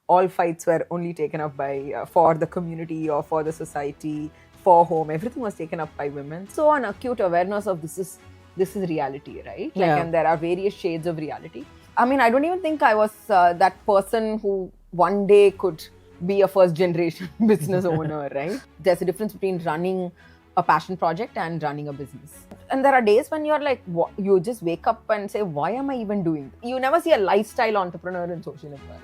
all fights were only taken up by for the community or for the society, for home. Everything was taken up by women. So an acute awareness of this is reality, right? And there are various shades of reality. I mean, I don't even think I was that person who one day could be a first generation business owner, right? There's a difference between running a passion project and running a business. And there are days when you're like, you just wake up and say, why am I even doing this? You never see a lifestyle entrepreneur in social media.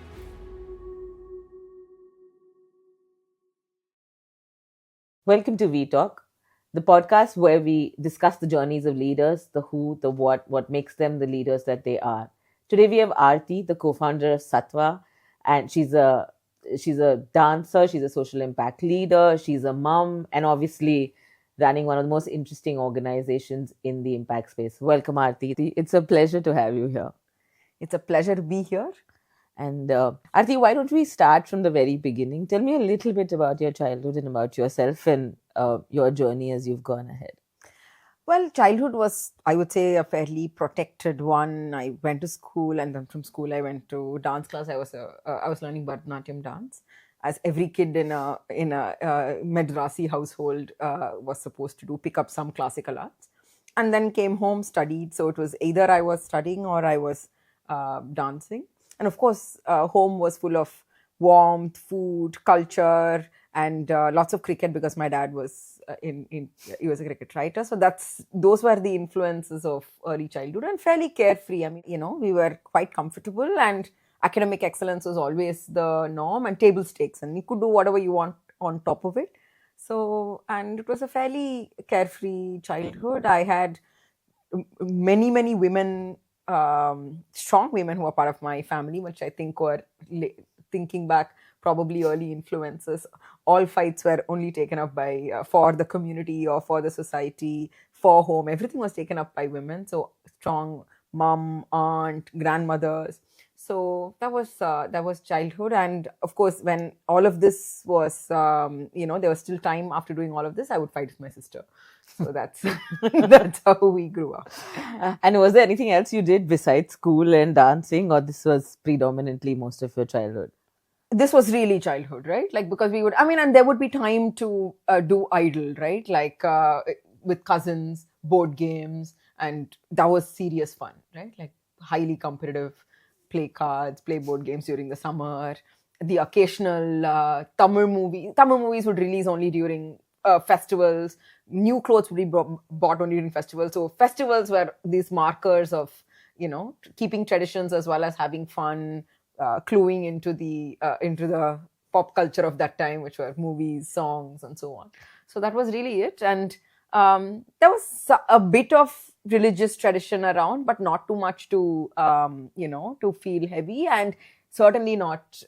Welcome to We Talk, the podcast where we discuss the journeys of leaders, the who, the what makes them the leaders that they are. Today we have Aarti, the co-founder of Sattva, and she's a dancer, she's a social impact leader, she's a mom, and obviously running one of the most interesting organizations in the impact space. Welcome, Aarti. It's a pleasure to have you here. It's a pleasure to be here. And Aarti, why don't we start from the very beginning? Tell me a little bit about your childhood and about yourself and your journey as you've gone ahead. Well, childhood was, I would say, a fairly protected one. I went to school, and then from school I went to dance class. I was learning Bharatanatyam dance, as every kid in a Madrasi household was supposed to do, pick up some classical arts, and then came home, studied. So it was either I was studying or I was dancing. And of course, home was full of warmth, food, culture, and lots of cricket because my dad was he was a cricket writer. So those were the influences of early childhood, and fairly carefree. I mean, we were quite comfortable, and academic excellence was always the norm, and table stakes, and you could do whatever you want on top of it. So, and it was a fairly carefree childhood. I had many women, strong women who were part of my family, which I think were, thinking back, probably early influences. All fights were only taken up by for the community or for the society, for home. Everything was taken up by women. So strong mom, aunt, grandmothers. So that was childhood. And of course, when all of this was, there was still time after doing all of this, I would fight with my sister. So that's how we grew up. And was there anything else you did besides school and dancing, or this was predominantly most of your childhood? This was really childhood, right? Because we would, and there would be time to do idle, right? With cousins, board games, and that was serious fun, right? Like highly competitive, play cards, play board games during the summer. The occasional Tamil movies would release only during festivals. New clothes would be bought only during festivals. So festivals were these markers of, keeping traditions as well as having fun, cluing into the pop culture of that time, which were movies, songs, and so on. So that was really it. And there was a bit of religious tradition around, but not too much to to feel heavy, and certainly not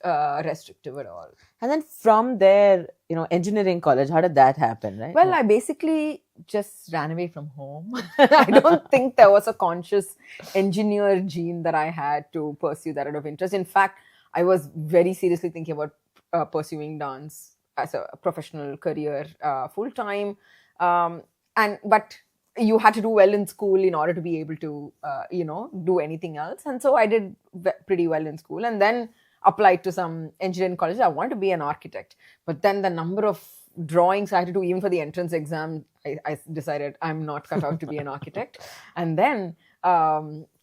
restrictive at all. And then from there, engineering college, how did that happen, right? Well, I basically just ran away from home. I don't think there was a conscious engineer gene that I had to pursue that out of interest. In fact, I was very seriously thinking about pursuing dance as a professional career full time. But you had to do well in school in order to be able to, do anything else. And so I did pretty well in school, and then applied to some engineering college. I wanted to be an architect, but then the number of drawings I had to do, even for the entrance exam, I decided I'm not cut out to be an architect. And then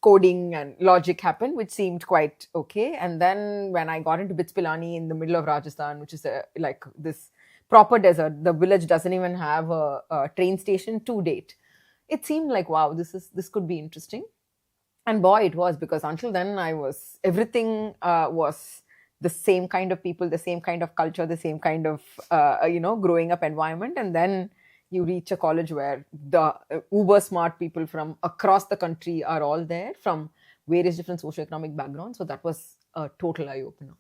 coding and logic happened, which seemed quite okay. And then when I got into Bits Pilani in the middle of Rajasthan, which is like this proper desert, the village doesn't even have a train station to date. It seemed like, wow, this could be interesting. And boy, it was, because until then everything was the same kind of people, the same kind of culture, the same kind of, growing up environment. And then you reach a college where the uber smart people from across the country are all there, from various different socioeconomic backgrounds. So that was a total eye-opener.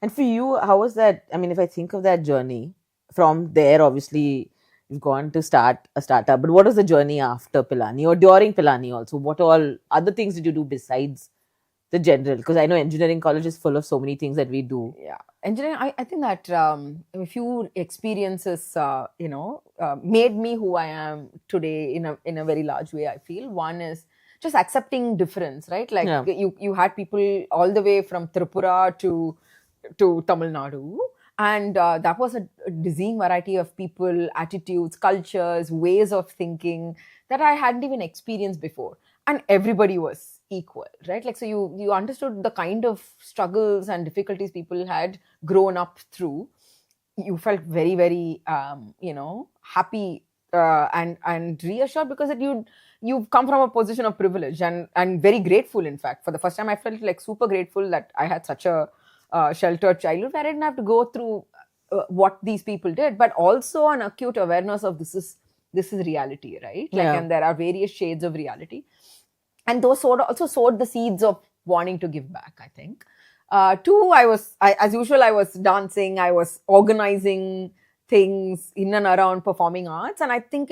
And for you, how was that? I mean, if I think of that journey, from there, obviously, you've gone to start a startup. But what was the journey after Pilani or during Pilani also? What all other things did you do besides the general? Because I know engineering college is full of so many things that we do. Yeah. Engineering, I think that a few experiences, made me who I am today in a very large way, I feel. One is just accepting difference, right? You had people all the way from Tripura to to Tamil Nadu. And that was a dizzying variety of people, attitudes, cultures, ways of thinking that I hadn't even experienced before. And everybody was equal, right? Like, so you understood the kind of struggles and difficulties people had grown up through. You felt very, very, happy and reassured because you've come from a position of privilege and very grateful. In fact, for the first time, I felt like super grateful that I had such a sheltered childhood where I didn't have to go through what these people did, but also an acute awareness of this is reality, right? Like, and there are various shades of reality, and those also sowed the seeds of wanting to give back, I think. Two, as usual, I was dancing, I was organizing things in and around performing arts, and I think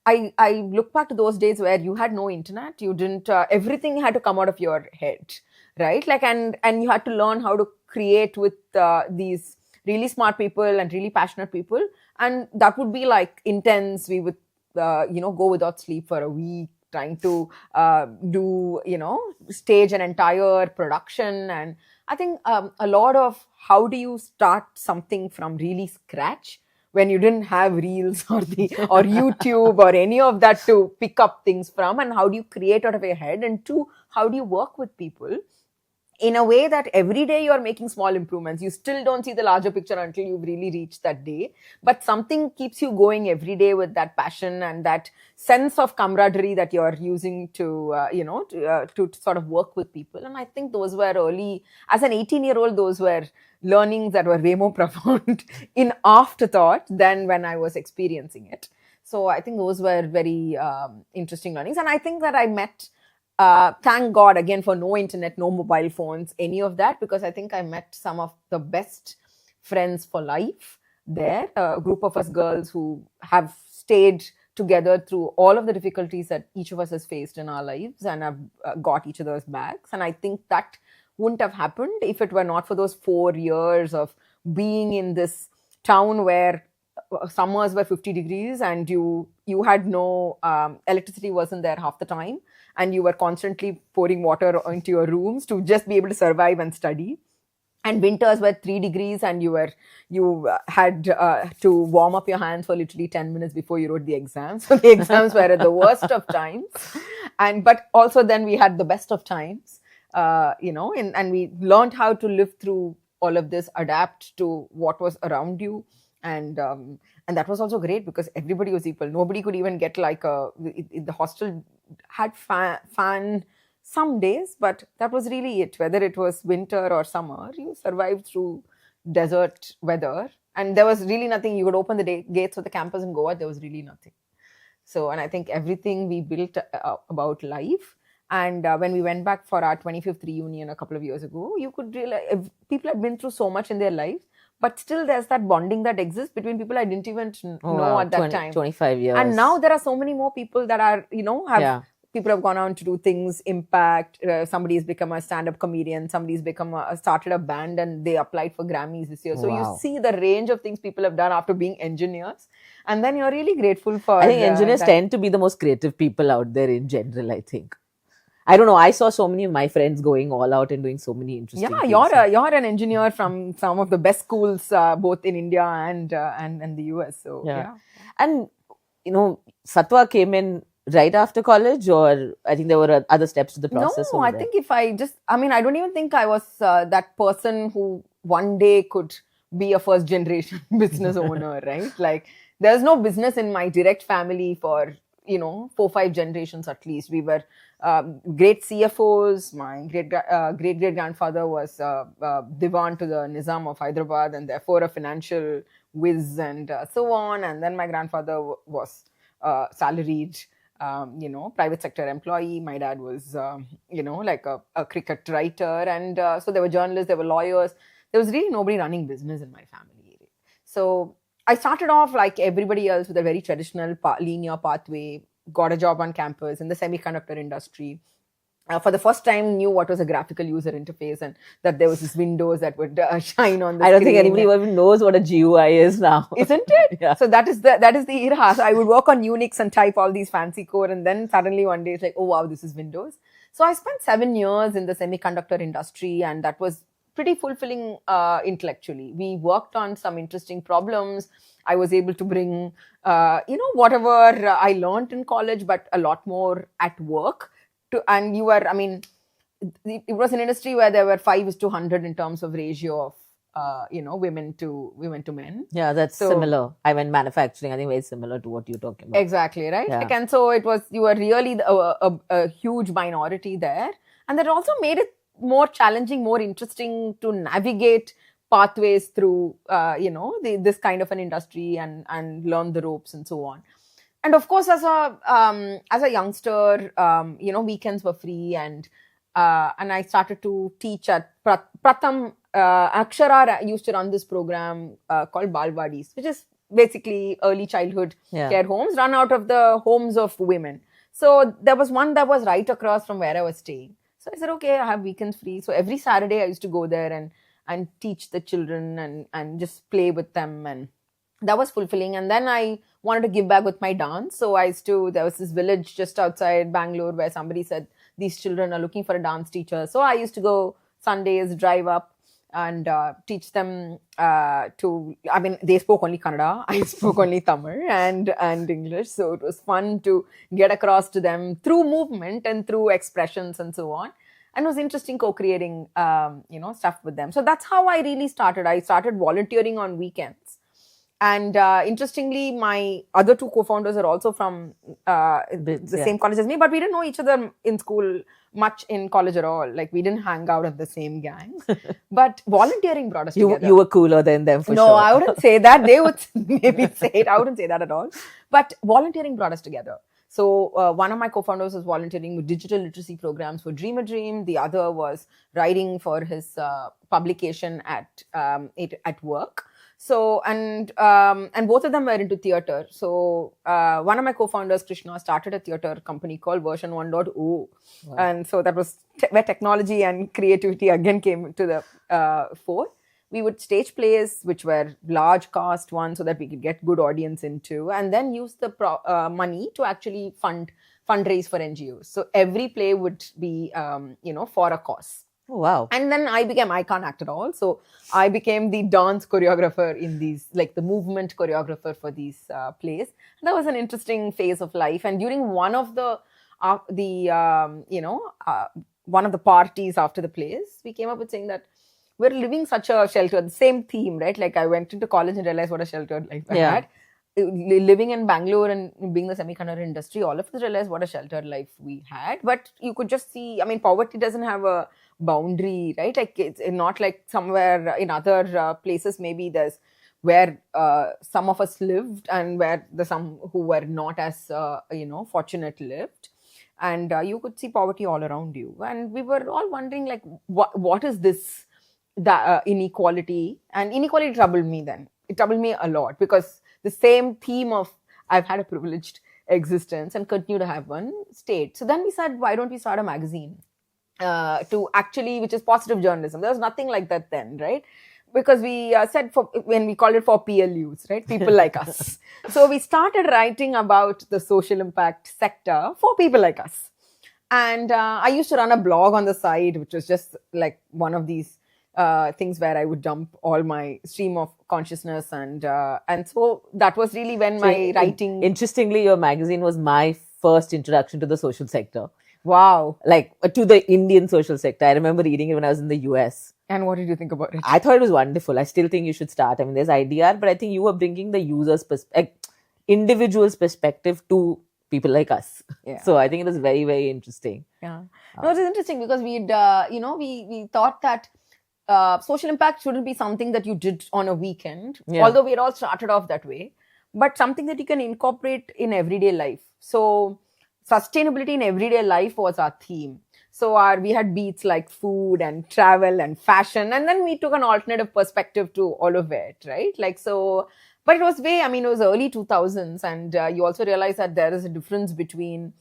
I look back to those days where you had no internet, you didn't, everything had to come out of your head, right? Like, and you had to learn how to create with these really smart people and really passionate people, and that would be like intense. We would, go without sleep for a week, trying to stage an entire production. And I think a lot of how do you start something from really scratch when you didn't have reels or YouTube or any of that to pick up things from, and how do you create out of your head, and two, how do you work with people in a way that every day you're making small improvements. You still don't see the larger picture until you've really reached that day, but something keeps you going every day with that passion and that sense of camaraderie that you're using to sort of work with people. And I think those were early, as an 18-year-old, those were learnings that were way more profound in afterthought than when I was experiencing it. So I think those were very interesting learnings. And I think that I met, thank God again for no internet, no mobile phones, any of that, because I think I met some of the best friends for life there. A group of us girls who have stayed together through all of the difficulties that each of us has faced in our lives and have got each other's backs. And I think that wouldn't have happened if it were not for those 4 years of being in this town where summers were 50 degrees and you had no electricity, wasn't there half the time, and you were constantly pouring water into your rooms to just be able to survive and study. And winters were 3 degrees and you had to warm up your hands for literally 10 minutes before you wrote the exams. So the exams were at the worst of times, but also then we had the best of times, and we learned how to live through all of this, adapt to what was around you. And that was also great because everybody was equal. Nobody could even get like the hostel had fan some days, but that was really it. Whether it was winter or summer, you survived through desert weather. And there was really nothing. You could open the gates of the campus and go out. There was really nothing. So, and I think everything we built about life. And when we went back for our 25th reunion a couple of years ago, you could realize people had been through so much in their lives. But still, there's that bonding that exists between people I didn't even know at that time. 25 years. And now there are so many more people that are, people have gone on to do things, impact. Somebody's become a stand-up comedian. Somebody's started a band and they applied for Grammys this year. So you see the range of things people have done after being engineers. And then you're really grateful for... I think engineers tend to be the most creative people out there in general, I think. I don't know. I saw so many of my friends going all out and doing so many interesting things. You're an engineer from some of the best schools, both in India and the US. So yeah. And Satwa came in right after college, or I think there were other steps to the process. No, I think I don't even think I was that person who one day could be a first generation business owner, right? Like there's no business in my direct family for 4-5 generations at least. We were great CFOs. My great grandfather was Diwan to the Nizam of Hyderabad and therefore a financial whiz and so on. And then my grandfather was salaried, private sector employee. My dad was, like a cricket writer. And so there were journalists, there were lawyers. There was really nobody running business in my family. So I started off like everybody else with a very traditional linear pathway, got a job on campus in the semiconductor industry. For the first time, knew what was a graphical user interface and that there was this windows that would shine on the screen. I don't think anybody even knows what a GUI is now. Isn't it? Yeah. So that is the era. So I would work on Unix and type all these fancy code, and then suddenly one day it's like, oh wow, this is Windows. So I spent 7 years in the semiconductor industry, and that was pretty fulfilling intellectually. We worked on some interesting problems. I was able to bring, whatever I learned in college, but a lot more at work. And it was an industry where there were 5:100 in terms of ratio of, women to men. Yeah, that's So- similar. I meant manufacturing. I think very similar to what you're talking about. Exactly, right? Yeah. Like, and so you were really a huge minority there. And that also made it more challenging, more interesting to navigate pathways through, this kind of an industry and learn the ropes and so on. And of course, as a youngster, weekends were free, and I started to teach at Pratham. Akshara used to run this program called Balwadis, which is basically early childhood care homes run out of the homes of women. So there was one that was right across from where I was staying. So I said, okay, I have weekends free. So every Saturday I used to go there and teach the children and just play with them, and that was fulfilling. And then I wanted to give back with my dance. So there was this village just outside Bangalore where somebody said, these children are looking for a dance teacher. So I used to go Sundays, drive up and teach them they spoke only Kannada. I spoke only Tamil and English. So it was fun to get across to them through movement and through expressions and so on. And it was interesting co-creating, stuff with them. So that's how I really started. I started volunteering on weekends. And interestingly, my other two co-founders are also from the same college as me, but we didn't know each other in school much in college at all. Like, we didn't hang out at the same gangs. But volunteering brought us together. You were cooler than them for sure. No, I wouldn't say that. They would maybe say it. I wouldn't say that at all. But volunteering brought us together. So one of my co-founders was volunteering with digital literacy programs for Dream a Dream. The other was writing for his publication at work. So, and both of them were into theater. So, one of my co-founders, Krishna, started a theater company called Version 1.0. Wow. And so that was where technology and creativity again came to the fore. We would stage plays, which were large cast ones, so that we could get good audience into, and then use the money to actually fundraise for NGOs. So every play would be, for a cause. Oh, wow. And then I can't act at all. So I became the dance choreographer in these, like the movement choreographer for these plays. And that was an interesting phase of life. And during one of the parties after the plays, we came up with saying that we're living such a sheltered, the same theme, right? Like, I went into college and realized what a sheltered life I had. Living in Bangalore and being the semiconductor industry, all of us realized what a sheltered life we had. But you could just see, poverty doesn't have a boundary, right? Like, it's not like somewhere in other places, maybe there's where some of us lived and where some who were not as, fortunate lived. And you could see poverty all around you. And we were all wondering, like, what is this inequality? And inequality troubled me then. It troubled me a lot, because the same theme of I've had a privileged existence and continue to have one stayed. So then we said, why don't we start a magazine which is positive journalism? There was nothing like that then, right? Because we said when we called it for PLUs, right? People like us. So we started writing about the social impact sector for people like us. And I used to run a blog on the side, which was just like one of these things where I would dump all my stream of consciousness, and so that was really when my writing. Interestingly, your magazine was my first introduction to the social sector. Wow! Like, to the Indian social sector. I remember reading it when I was in the US. And what did you think about it? I thought it was wonderful. I still think you should start. There's IDR, but I think you were bringing the user's individual's perspective to people like us. Yeah. So I think it was very, very interesting. Yeah. No, it was interesting because we thought that social impact shouldn't be something that you did on a weekend, although we had all started off that way, but something that you can incorporate in everyday life. So sustainability in everyday life was our theme. So we had beats like food and travel and fashion, and then we took an alternative perspective to all of it, right? Like, so, but it was it was early 2000s, and you also realize that there is a difference between,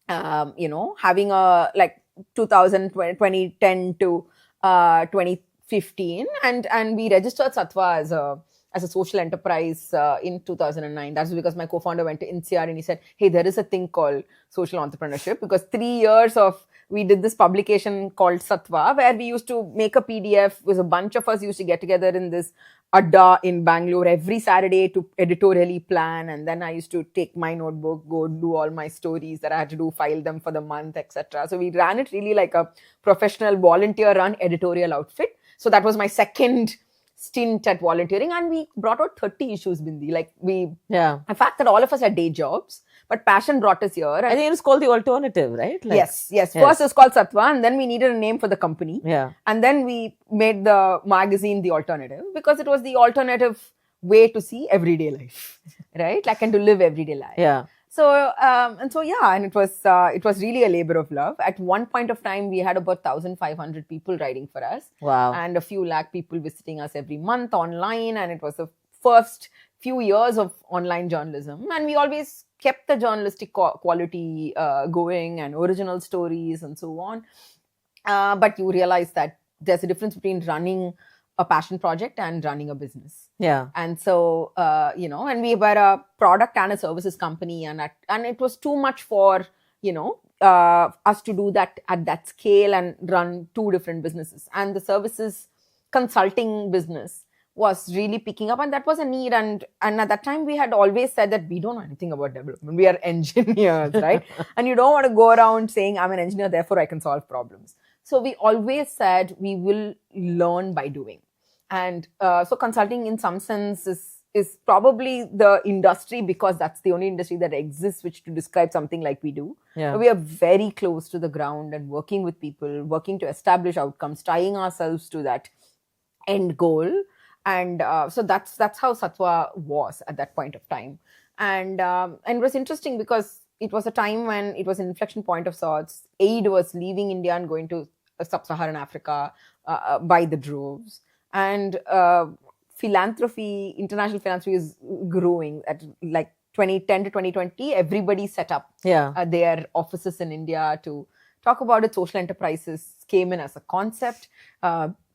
having a, like, 2010 to 2015, and we registered Sattva as a social enterprise in 2009. That's because my co-founder went to INSEAD and he said, hey, there is a thing called social entrepreneurship, because 3 years of we did this publication called Satva, where we used to make a PDF. It was a bunch of us used to get together in this Adda in Bangalore every Saturday to editorially plan. And then I used to take my notebook, go do all my stories that I had to do, file them for the month, etc. So we ran it really like a professional volunteer-run editorial outfit. So that was my second stint at volunteering, and we brought out 30 issues, Bindi. Like the fact that all of us had day jobs, but passion brought us here. And I think it's called The Alternative, right? Like, yes. First it was called Satva, and then we needed a name for the company. Yeah. And then we made the magazine The Alternative, because it was the alternative way to see everyday life, right? Like, and to live everyday life. Yeah. So, and it was really a labor of love. At one point of time, we had about 1,500 people writing for us. Wow. And a few lakh people visiting us every month online. And it was the first few years of online journalism. And we always kept the journalistic quality going, and original stories and so on. But you realize that there's a difference between running a passion project and running a business. Yeah. And so, and we were a product and a services company, and it was too much for, us to do that at that scale and run two different businesses. And the services consulting business was really picking up, and that was a need. And at that time, we had always said that we don't know anything about development. We are engineers, right? And you don't want to go around saying, I'm an engineer, therefore I can solve problems. So we always said we will learn by doing. And so consulting in some sense is probably the industry, because that's the only industry that exists which to describe something like we do. Yeah. We are very close to the ground and working with people, working to establish outcomes, tying ourselves to that end goal. And so that's how Satva was at that point of time. And it was interesting because it was a time when it was an inflection point of sorts. Aid was leaving India and going to sub-Saharan Africa by the droves. And international philanthropy is growing at like 2010 to 2020. Everybody set up their offices in India to talk about it. Social enterprises came in as a concept.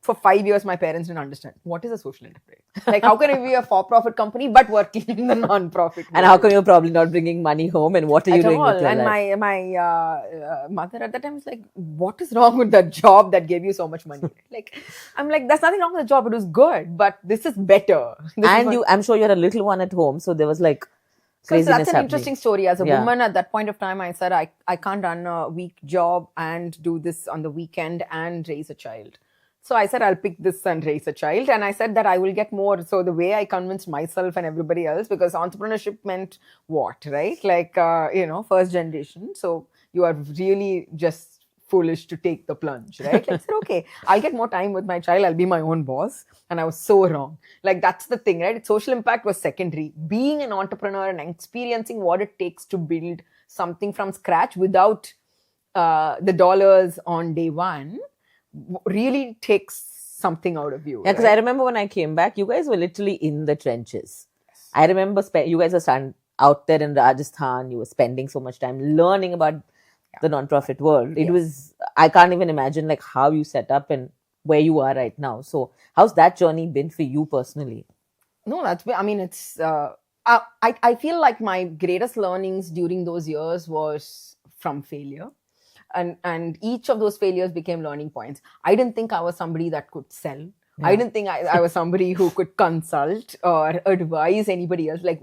For 5 years, my parents didn't understand what is a social enterprise. Like, how can it be a for-profit company but working in the non-profit And how come you're probably not bringing money home, and what are you doing with your and life? my mother at that time was like, what is wrong with that job that gave you so much money? Like, I'm like, there's nothing wrong with the job. It was good, but this is better. I'm sure you had a little one at home, so there was like craziness so that's an happening. interesting story. As a woman at that point of time, I said, I can't run a week job and do this on the weekend and raise a child. So I said, I'll pick this and raise a child. And I said that I will get more. So the way I convinced myself and everybody else, because entrepreneurship meant what, right? Like, first generation. So you are really just foolish to take the plunge, right? I said, okay, I'll get more time with my child. I'll be my own boss. And I was so wrong. Like, that's the thing, right? Social impact was secondary. Being an entrepreneur and experiencing what it takes to build something from scratch without the dollars on day one really takes something out of you. Yeah, because I remember when I came back, you guys were literally in the trenches. Yes. I remember you guys were out there in Rajasthan. You were spending so much time learning about the non-profit world. It was, I can't even imagine like how you set up and where you are right now. So how's that journey been for you personally? No, it's, I feel like my greatest learnings during those years was from failure. And each of those failures became learning points. I didn't think I was somebody that could sell. Yeah. I didn't think I was somebody who could consult or advise anybody else. Like,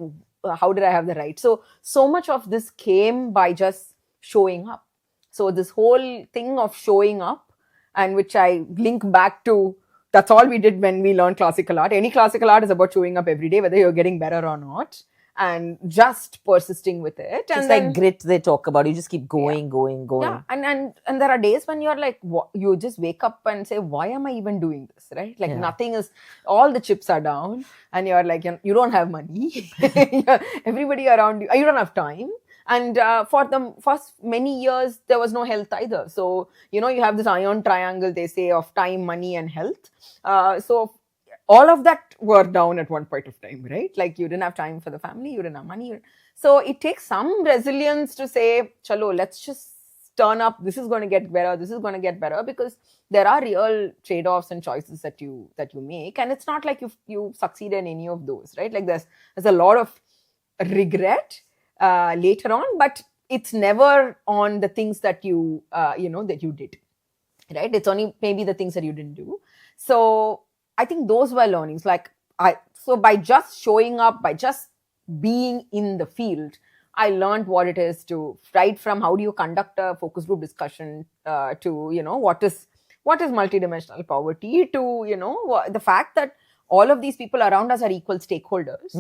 how did I have the right? So much of this came by just showing up. So this whole thing of showing up, and which I link back to, that's all we did when we learned classical art. Any classical art is about showing up every day, whether you're getting better or not. And just persisting with it. It's and like grit they talk about. You just keep going. Yeah, and there are days when you're like, you just wake up and say, why am I even doing this, right? Like nothing is, all the chips are down, and you're like, you don't have money. Everybody around you don't have time. And for the first many years, there was no health either. So, you have this iron triangle, they say, of time, money, and health. So all of that were down at one point of time, right? Like, you didn't have time for the family, you didn't have money. So it takes some resilience to say, chalo, let's just turn up, this is going to get better, this is going to get better, because there are real trade-offs and choices that you make, and it's not like you succeed in any of those, right? Like there's a lot of regret later on, but it's never on the things that you that you did, right? It's only maybe the things that you didn't do. So I think those were learnings. So by just showing up, by just being in the field, I learned what it is to, right from how do you conduct a focus group discussion to what is multidimensional poverty, to the fact that all of these people around us are equal stakeholders,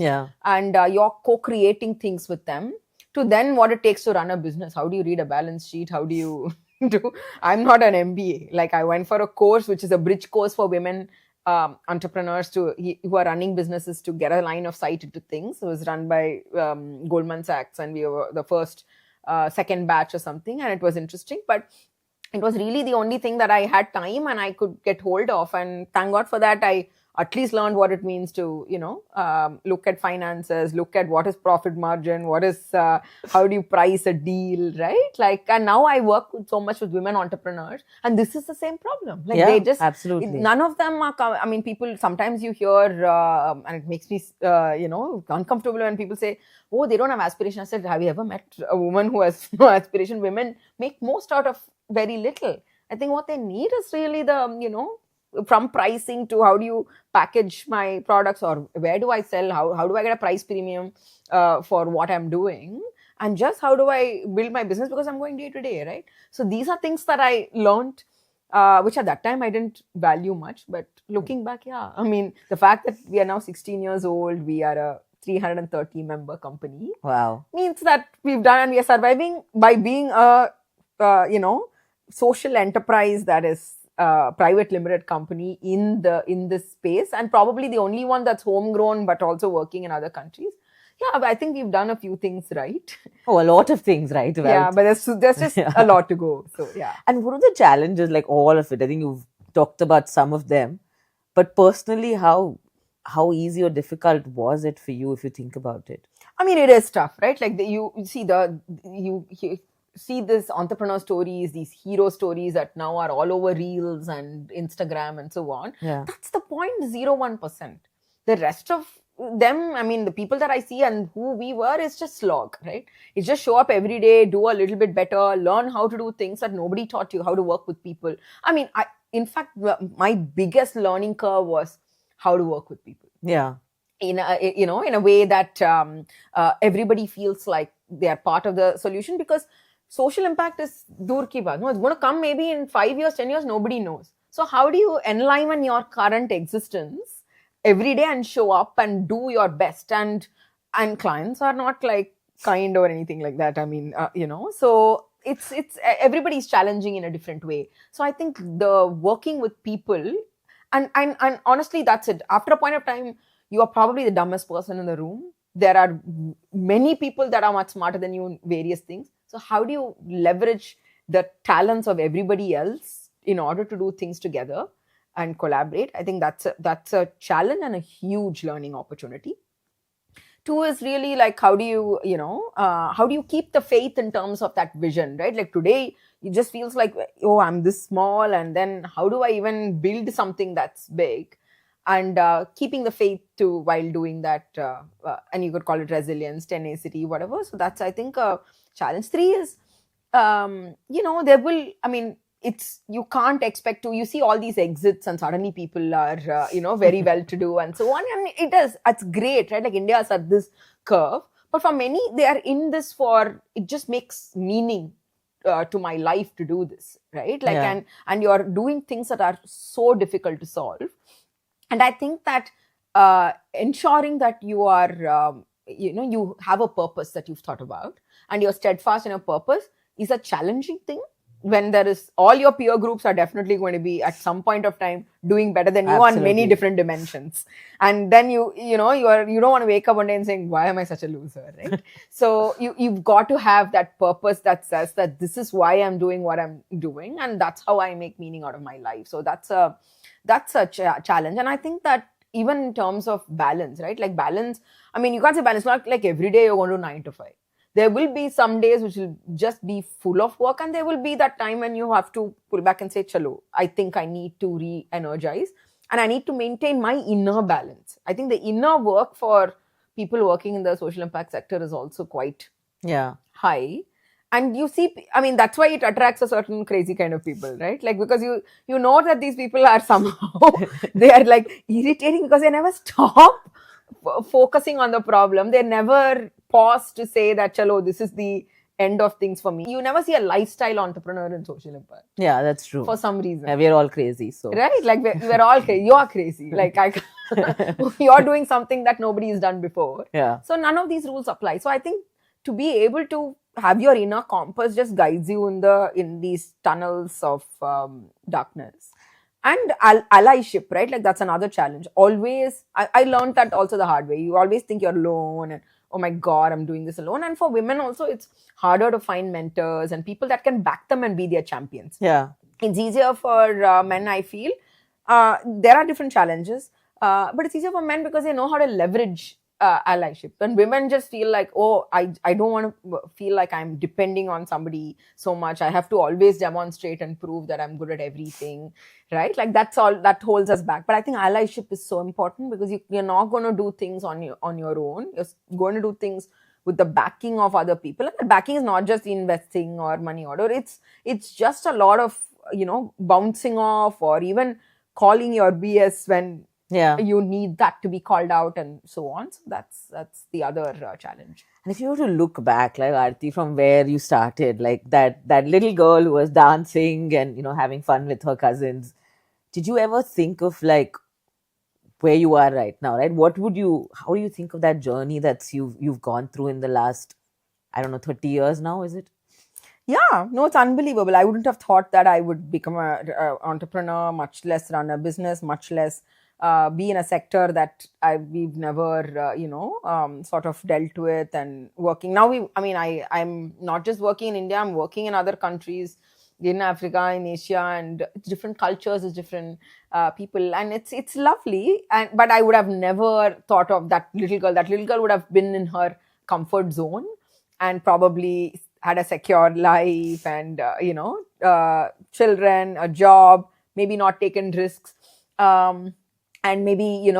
and you're co-creating things with them, to then what it takes to run a business. How do you read a balance sheet? How do you do? I'm not an MBA. Like I went for a course which is a bridge course for women entrepreneurs who are running businesses to get a line of sight into things. It was run by Goldman Sachs, and we were the first second batch or something, and it was interesting, but it was really the only thing that I had time and I could get hold of, and thank God for that. I at least learned what it means to look at finances, look at what is profit margin, what is how do you price a deal, right? Like, and now I work so much with women entrepreneurs, and this is the same problem. Like they just absolutely, none of them are, I mean, people sometimes you hear and it makes me uncomfortable when people say, oh, they don't have aspiration. I said, have you ever met a woman who has no aspiration? Women make most out of very little. I think what they need is really the from pricing to how do you package my products, or where do I sell, how do I get a price premium for what I'm doing, and just how do I build my business, because I'm going day to day, right? So these are things that I learned, which at that time I didn't value much, but looking back, yeah, I mean, the fact that we are now 16 years old, we are a 330 member company, wow, means that we've done, and we are surviving by being a social enterprise that is private limited company in this space, and probably the only one that's homegrown but also working in other countries. Yeah, I think we've done a few things right. Oh, a lot of things right. Well, yeah, but there's just a lot to go. So yeah. And what are the challenges? Like all of it, I think you've talked about some of them, but personally, how easy or difficult was it for you, if you think about it? I mean, it is tough, right? Like you see this entrepreneur stories, these hero stories that now are all over Reels and Instagram and so on. Yeah. That's the 0.01%. The rest of them, I mean, the people that I see and who we were, is just slog, right? It's just show up every day, do a little bit better, learn how to do things that nobody taught you, how to work with people. I mean, in fact, my biggest learning curve was how to work with people. Yeah. In a way that everybody feels like they are part of the solution, because social impact is dur ki baat. No, it's going to come maybe in 5 years, 10 years, nobody knows. So how do you enliven your current existence every day and show up and do your best? And clients are not like kind or anything like that. I mean, so it's everybody's challenging in a different way. So I think the working with people, and honestly, that's it. After a point of time, you are probably the dumbest person in the room. There are many people that are much smarter than you in various things. So how do you leverage the talents of everybody else in order to do things together and collaborate? I think that's a challenge and a huge learning opportunity. 2 is really like, how do you keep the faith in terms of that vision, right? Like today, it just feels like, oh, I'm this small, and then how do I even build something that's big? And keeping the faith to while doing that, and you could call it resilience, tenacity, whatever. So that's, I think, a challenge. 3 is, there will, I mean, you can't expect to, you see all these exits and suddenly people are, very well to do and so on. And it's great, right? Like India is at this curve, but for many, they are in this it just makes meaning to my life to do this, right? Like, Yeah. and you're doing things that are so difficult to solve. And I think that ensuring that you are, you have a purpose that you've thought about and you're steadfast in a purpose is a challenging thing, when there is, all your peer groups are definitely going to be at some point of time doing better than you on many different dimensions. And then you don't want to wake up one day and saying, why am I such a loser, right? So you've got to have that purpose that says that this is why I'm doing what I'm doing, and that's how I make meaning out of my life. So that's a challenge. And I think that even in terms of balance, right? Like balance, I mean, you can't say balance, not like every day you're going to do 9 to 5. there will be some days which will just be full of work, and there will be that time when you have to pull back and say, chalo, I think I need to re-energize and I need to maintain my inner balance. I think the inner work for people working in the social impact sector is also quite high. And you see, I mean, that's why it attracts a certain crazy kind of people, right? Like, because you know that these people are somehow, they are like irritating because they never stop focusing on the problem. They never pause to say that, chalo, this is the end of things for me. You never see a lifestyle entrepreneur in social impact. Yeah, that's true. For some reason. Yeah, we're all crazy. So right? Like, we're all crazy. You're crazy. Like, you're doing something that nobody has done before. Yeah. So none of these rules apply. So I think to be able to have your inner compass just guides you in these tunnels of darkness. And allyship, right? Like, that's another challenge. Always, I learned that also the hard way. You always think you're alone and, oh my God, I'm doing this alone. And for women also, it's harder to find mentors and people that can back them and be their champions. Yeah. It's easier for men, I feel. There are different challenges, but it's easier for men because they know how to leverage allyship. And women just feel like, oh, I don't want to feel like I'm depending on somebody so much. I have to always demonstrate and prove that I'm good at everything, right? Like, that's all that holds us back. But I think allyship is so important because you're not going to do things on your own. You're going to do things with the backing of other people. And the backing is not just investing or money order. It's just a lot of, bouncing off or even calling your BS when you need that to be called out and so on. So that's the other challenge. And if you were to look back, like Aarti, from where you started, like that little girl who was dancing and, having fun with her cousins, did you ever think of like where you are right now, right? How do you think of that journey that you've gone through in the last, 30 years now, is it? Yeah, no, it's unbelievable. I wouldn't have thought that I would become an entrepreneur, much less run a business, much less be in a sector that we've never, sort of dealt with and working. Now, I'm not just working in India, I'm working in other countries, in Africa, in Asia, and it's different cultures, it's different people. And it's lovely. But I would have never thought of that little girl. That little girl would have been in her comfort zone and probably had a secure life and, children, a job, maybe not taken risks. And maybe,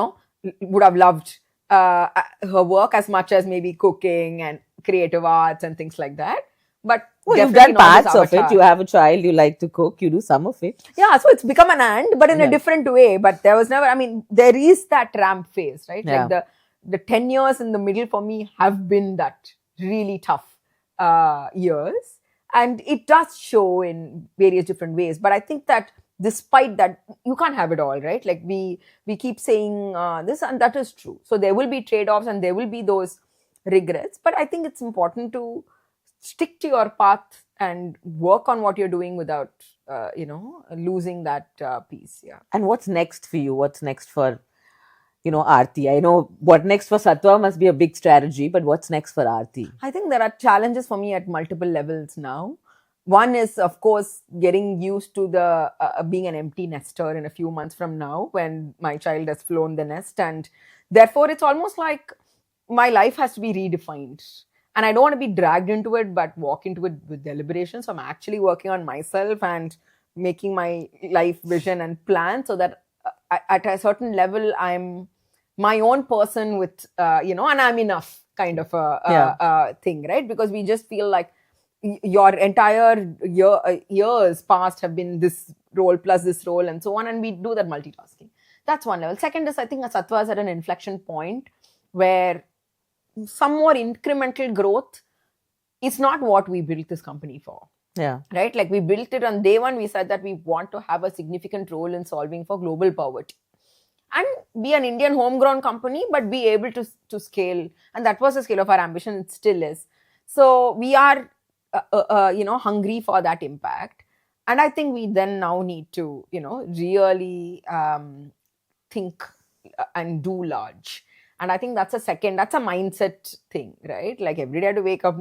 would have loved her work as much as maybe cooking and creative arts and things like that. But you've done parts of it. You have a child, you like to cook, you do some of it. Yeah, so it's become an and, but in a different way. But there was never, there is that ramp phase, right? Yeah. Like the 10 years in the middle for me have been that really tough years. And it does show in various different ways. But I think that despite that, you can't have it all, right? Like we keep saying this, and that is true. So there will be trade-offs and there will be those regrets. But I think it's important to stick to your path and work on what you're doing without, losing that piece. Yeah. And what's next for you? What's next for, Aarti? I know what next for Sattva must be a big strategy, but what's next for Aarti? I think there are challenges for me at multiple levels now. One is, of course, getting used to the being an empty nester in a few months from now when my child has flown the nest. And therefore, it's almost like my life has to be redefined. And I don't want to be dragged into it, but walk into it with deliberation. So I'm actually working on myself and making my life vision and plan so that at a certain level, I'm my own person with, and I'm enough kind of a thing, right? Because we just feel like your entire years past have been this role plus this role and so on. And we do that multitasking. That's one level. Second is, I think Sattva is at an inflection point where some more incremental growth is not what we built this company for. Yeah. Right? Like we built it on day one, we said that we want to have a significant role in solving for global poverty. And be an Indian homegrown company, but be able to scale. And that was the scale of our ambition. It still is. So we are, hungry for that impact. And I think we then now need to, really think and do large. And I think that's a mindset thing, right? Like every day I have to wake up,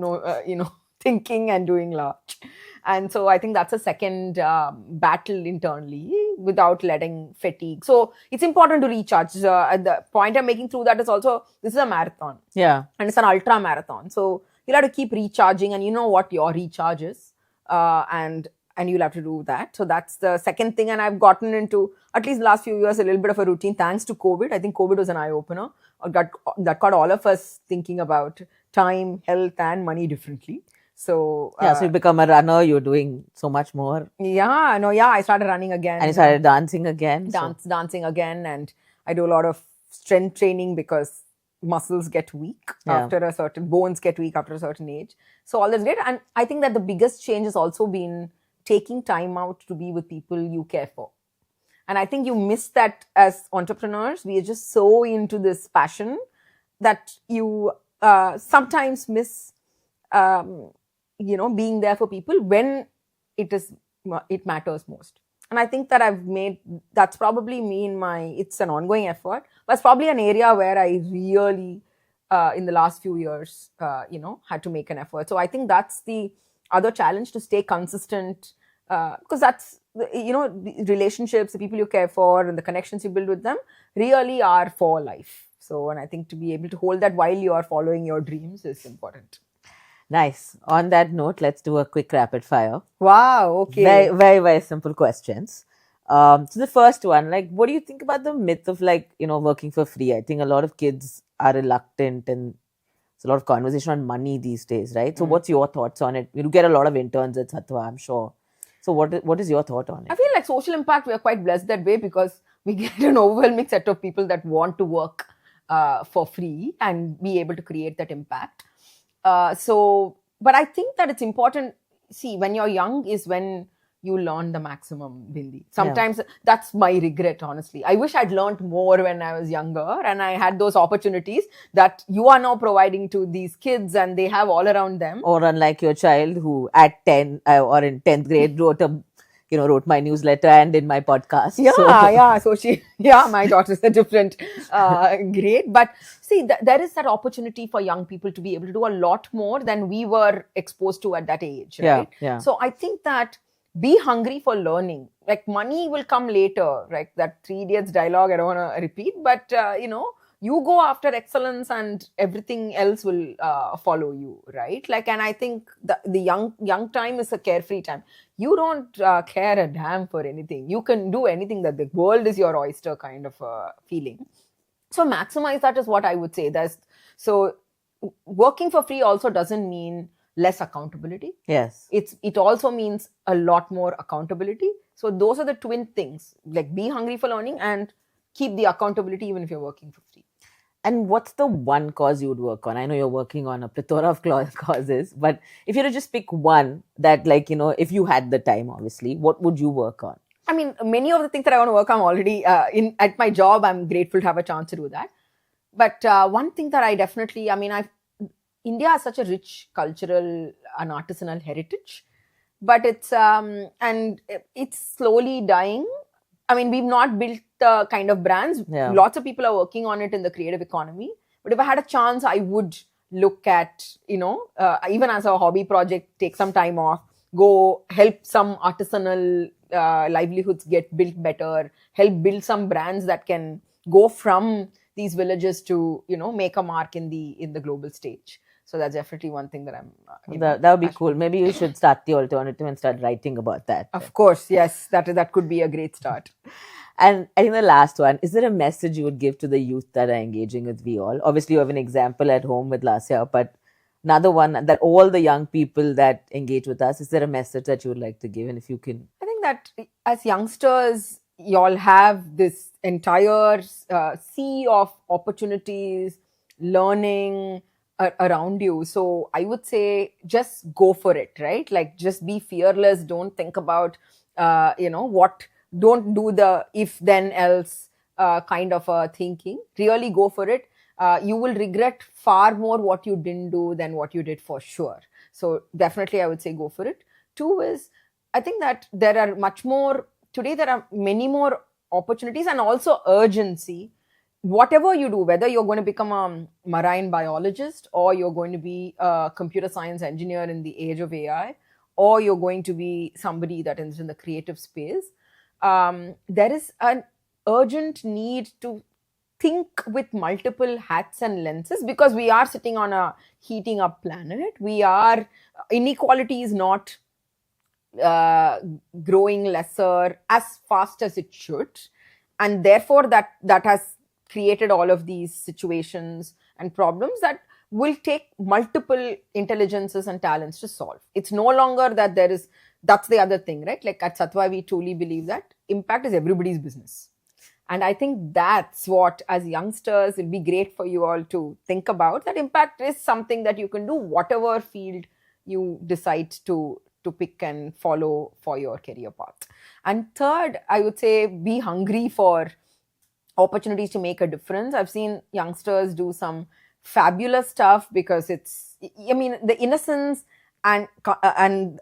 thinking and doing large. And so I think that's a second battle internally without letting fatigue. So it's important to recharge. The point I'm making through that is also, this is a marathon. Yeah. And it's an ultra marathon. So you'll have to keep recharging, and you know what your recharge is, and you'll have to do that. So that's the second thing. And I've gotten into, at least the last few years, a little bit of a routine thanks to COVID. I think COVID was an eye opener. That got all of us thinking about time, health, and money differently. So so you become a runner. You're doing so much more. I started running again, and you started dancing again. Dancing again, and I do a lot of strength training because muscles get weak after a certain, bones get weak after a certain age. So all that's great. And I think that the biggest change has also been taking time out to be with people you care for. And I think you miss that as entrepreneurs. We are just so into this passion that you sometimes miss, being there for people when it matters most. And I think that that's probably me it's an ongoing effort, but it's probably an area where I really, in the last few years, had to make an effort. So I think that's the other challenge, to stay consistent, because that's, the relationships, the people you care for and the connections you build with them really are for life. So, and I think to be able to hold that while you are following your dreams is important. Nice. On that note, let's do a quick rapid fire. Wow. Okay. Very, very, very simple questions. So the first one, what do you think about the myth of working for free? I think a lot of kids are reluctant, and there's a lot of conversation on money these days, right? So what's your thoughts on it? You get a lot of interns at Sattva, I'm sure. So what is your thought on it? I feel like social impact, we are quite blessed that way, because we get an overwhelming set of people that want to work for free and be able to create that impact. But I think that it's important. See, when you're young is when you learn the maximum, Bindi. Sometimes that's my regret, honestly. I wish I'd learned more when I was younger and I had those opportunities that you are now providing to these kids and they have all around them. Or unlike your child who at 10 or in 10th grade wrote my newsletter and in my podcast. So my daughter's a different grade. But see, there is that opportunity for young people to be able to do a lot more than we were exposed to at that age, right? Yeah. So I think that be hungry for learning. Like, money will come later, right? That 3 Idiots dialogue, I don't want to repeat, but you go after excellence and everything else will follow you, right? And I think the young time is a carefree time. You don't care a damn for anything. You can do anything, that the world is your oyster kind of feeling. So maximize that is what I would say. So working for free also doesn't mean less accountability. Yes. It also means a lot more accountability. So those are the twin things, be hungry for learning and keep the accountability even if you're working for free. And what's the one cause you would work on? I know you're working on a plethora of causes, but if you were to just pick one that, if you had the time, obviously, what would you work on? I mean, many of the things that I want to work on already at my job. I'm grateful to have a chance to do that. But one thing that I definitely, India has such a rich cultural and artisanal heritage, but it's slowly dying. I mean, we've not built the kind of brands. Yeah. Lots of people are working on it in the creative economy. But if I had a chance, I would look at, even as a hobby project, take some time off, go help some artisanal livelihoods get built better, help build some brands that can go from these villages to, make a mark in the global stage. So that's definitely one thing that I'm... that would be cool. Maybe you should start the alternative and start writing about that. Of course, yes. That could be a great start. And I think the last one, is there a message you would give to the youth that are engaging with We All? Obviously, you have an example at home with Lasya, but another one that all the young people that engage with us, is there a message that you would like to give? And if you can... I think that as youngsters, you all have this entire sea of opportunities, learning around you. So I would say just go for it, right? Just be fearless. Don't think about, don't do the if then else kind of thinking. Really go for it. You will regret far more what you didn't do than what you did for sure. So definitely I would say go for it. 2 is, I think that there are many more opportunities and also urgency. Whatever you do, whether you're going to become a marine biologist or you're going to be a computer science engineer in the age of AI, or you're going to be somebody that is in the creative space, there is an urgent need to think with multiple hats and lenses, because we are sitting on a heating up planet. Inequality is not uh, growing lesser as fast as it should, and therefore that has created all of these situations and problems that will take multiple intelligences and talents to solve. It's no longer that there is, that's the other thing, right? Like at Satwa, we truly believe that impact is everybody's business. And I think that's what, as youngsters, it'll be great for you all to think about, that impact is something that you can do whatever field you decide to pick and follow for your career path. And third, I would say be hungry for opportunities to make a difference. I've seen youngsters do some fabulous stuff because I mean, the innocence and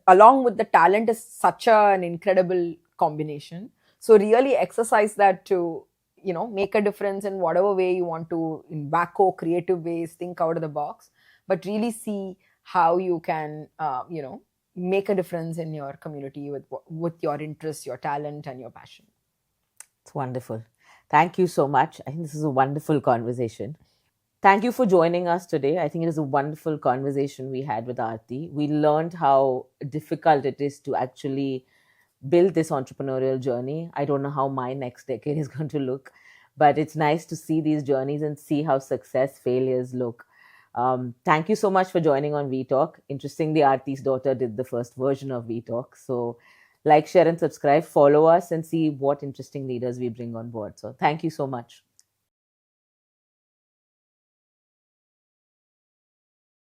along with the talent is such an incredible combination. So really exercise that to, make a difference in whatever way you want to, in wacko creative ways, think out of the box, but really see how you can, make a difference in your community with your interests, your talent, and your passion. It's wonderful. Thank you so much. I think this is a wonderful conversation. Thank you for joining us today. I think it is a wonderful conversation we had with Aarti. We learned how difficult it is to actually build this entrepreneurial journey. I don't know how my next decade is going to look, but it's nice to see these journeys and see how success, failures look. Thank you so much for joining on VTalk. Interestingly, Aarti's daughter did the first version of VTalk. So like, share, and subscribe, follow us, and see what interesting leaders we bring on board. So thank you so much.